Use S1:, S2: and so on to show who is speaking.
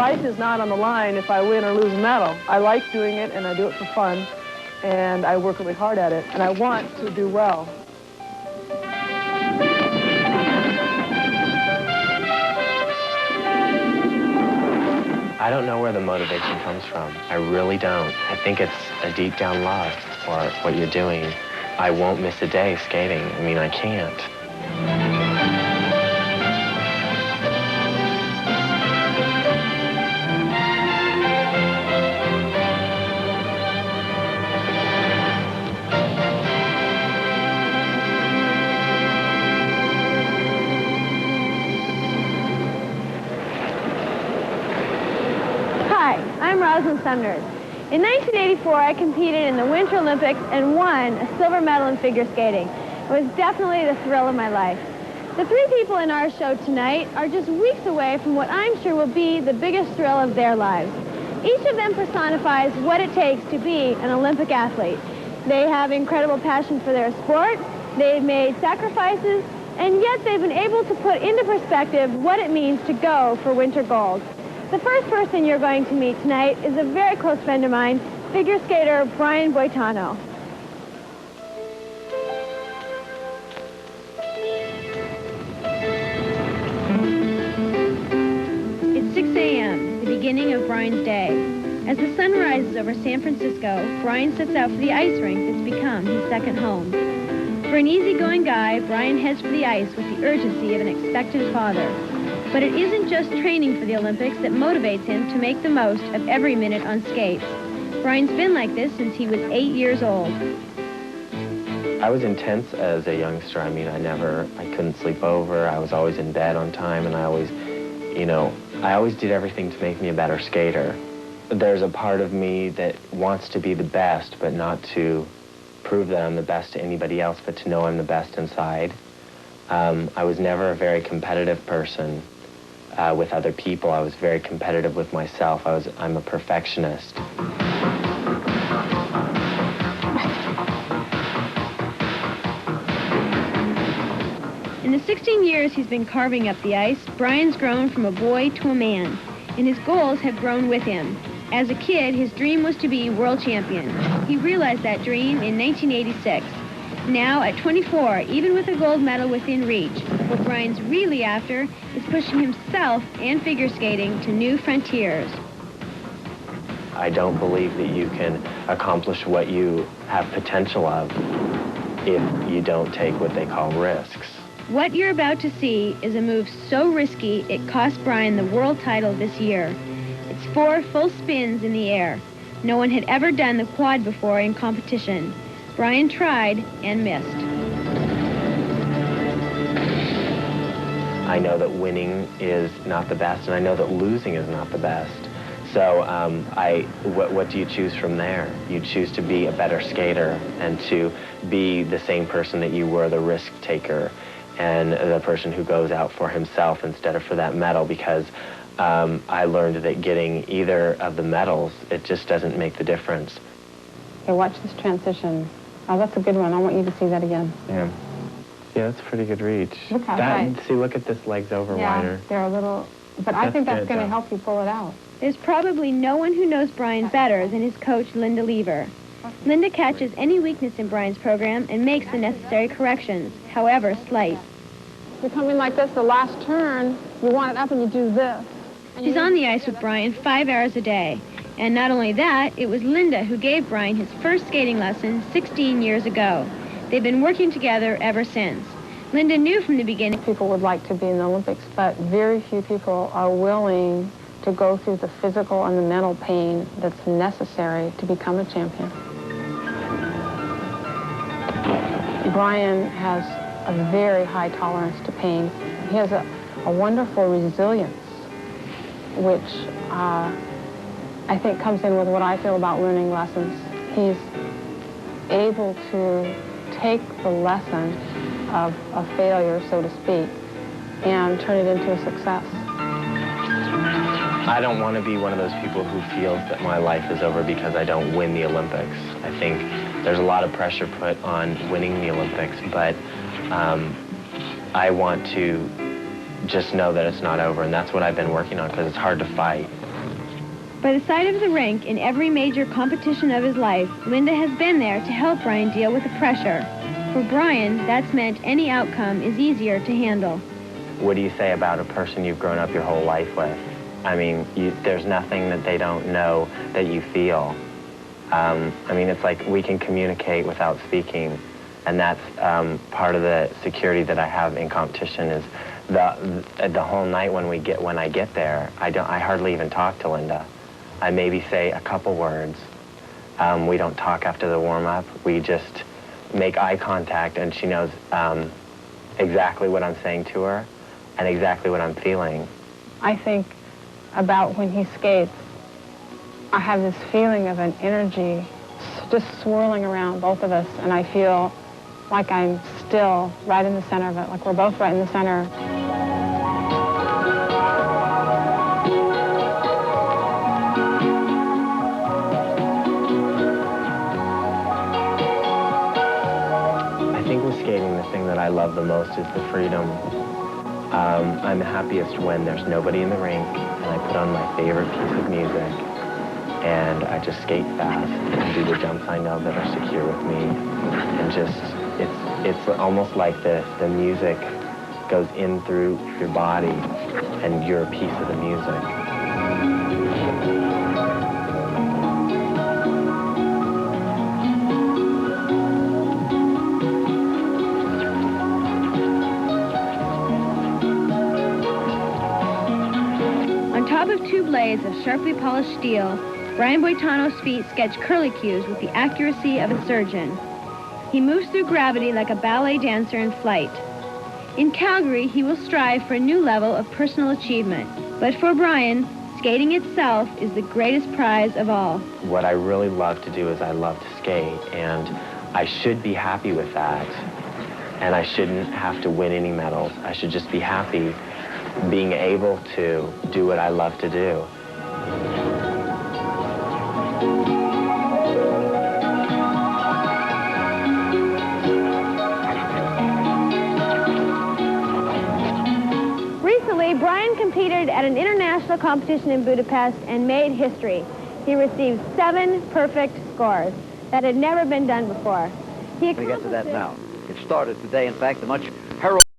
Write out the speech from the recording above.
S1: life is not on the line if I win or lose a medal. I like doing it, and I do it for fun, and I work really hard at it, and I want to do well.
S2: I don't know where the motivation comes from. I really don't. I think it's a deep down love for what you're doing. I won't miss a day skating. I mean, I can't.
S3: I'm Rosalind Sumners. In 1984, I competed in the Winter Olympics and won a silver medal in figure skating. It was definitely the thrill of my life. The three people in our show tonight are just weeks away from what I'm sure will be the biggest thrill of their lives. Each of them personifies what it takes to be an Olympic athlete. They have incredible passion for their sport, they've made sacrifices, and yet they've been able to put into perspective what it means to go for winter gold. The first person you're going to meet tonight is a very close friend of mine, figure skater Brian Boitano. It's 6 a.m., the beginning of Brian's day. As the sun rises over San Francisco, Brian sets out for the ice rink that's become his second home. For an easygoing guy, Brian heads for the ice with the urgency of an expectant father. But it isn't just training for the Olympics that motivates him to make the most of every minute on skates. Brian's been like this since he was 8 years old.
S2: I was intense as a youngster. I mean, I couldn't sleep over. I was always in bed on time, and I always did everything to make me a better skater. There's a part of me that wants to be the best, but not to prove that I'm the best to anybody else, but to know I'm the best inside. I was never a very competitive person. With other people, I was very competitive with myself. I'm a perfectionist.
S3: In the 16 years he's been carving up the ice, Brian's grown from a boy to a man, and his goals have grown with him. As a kid, his dream was to be world champion. He realized that dream in 1986. Now, at 24, even with a gold medal within reach, what Brian's really after is pushing himself and figure skating to new frontiers.
S2: I don't believe that you can accomplish what you have potential of if you don't take what they call risks.
S3: What you're about to see is a move so risky it cost Brian the world title this year. It's 4 full spins in the air. No one had ever done the quad before in competition. Brian tried and missed.
S2: I know that winning is not the best, and I know that losing is not the best. So what do you choose from there? You choose to be a better skater and to be the same person that you were, the risk taker, and the person who goes out for himself instead of for that medal, because I learned that getting either of the medals, it just doesn't make the difference.
S4: Okay, watch this transition. Oh, that's a good one. I want you to see that again.
S2: Yeah. Yeah, that's a pretty good reach.
S4: Look how tight.
S2: See, look at this legs over wider.
S4: They're a little, but I think that's going to help you pull it out.
S3: There's probably no one who knows Brian better than his coach, Linda Lever. Linda catches any weakness in Brian's program and makes the necessary corrections, however slight.
S4: You're coming like this, the last turn, you want it up and you do this.
S3: She's on the ice with Brian 5 hours a day. And not only that, it was Linda who gave Brian his first skating lesson 16 years ago. They've been working together ever since. Linda knew from the beginning
S4: people would like to be in the Olympics, but very few people are willing to go through the physical and the mental pain that's necessary to become a champion. Brian has a very high tolerance to pain. He has a wonderful resilience, which I think comes in with what I feel about learning lessons. He's able to take the lesson of a failure, so to speak, and turn it into a success.
S2: I don't want to be one of those people who feels that my life is over because I don't win the Olympics. I think there's a lot of pressure put on winning the Olympics, but I want to just know that it's not over, and that's what I've been working on, because it's hard to fight.
S3: By the side of the rink in every major competition of his life, Linda has been there to help Brian deal with the pressure. For Brian, that's meant any outcome is easier to handle.
S2: What do you say about a person you've grown up your whole life with? I mean, there's nothing that they don't know that you feel. I mean, it's like we can communicate without speaking, and that's part of the security that I have in competition is the whole night when I get there, I hardly even talk to Linda. I maybe say a couple words. We don't talk after the warm-up. We just make eye contact, and she knows exactly what I'm saying to her and exactly what I'm feeling.
S4: I think about when he skates, I have this feeling of an energy just swirling around both of us, and I feel like I'm still right in the center of it, like we're both right in the center.
S2: I think with skating, the thing that I love the most is the freedom. I'm happiest when there's nobody in the rink, and I put on my favorite piece of music, and I just skate fast and do the jumps I know that are secure with me, and just, it's almost like the music goes in through your body, and you're a piece of the music.
S3: On top of two blades of sharply polished steel, Brian Boitano's feet sketch curlicues with the accuracy of a surgeon. He moves through gravity like a ballet dancer in flight. In Calgary, he will strive for a new level of personal achievement. But for Brian, skating itself is the greatest prize of all.
S2: What I really love to do is I love to skate, and I should be happy with that. And I shouldn't have to win any medals. I should just be happy being able to do what I love to do.
S3: Recently, Brian competed at an international competition in Budapest and made history. He received 7 perfect scores. That had never been done before.
S5: We get to that now. It started today, in fact, a much heralded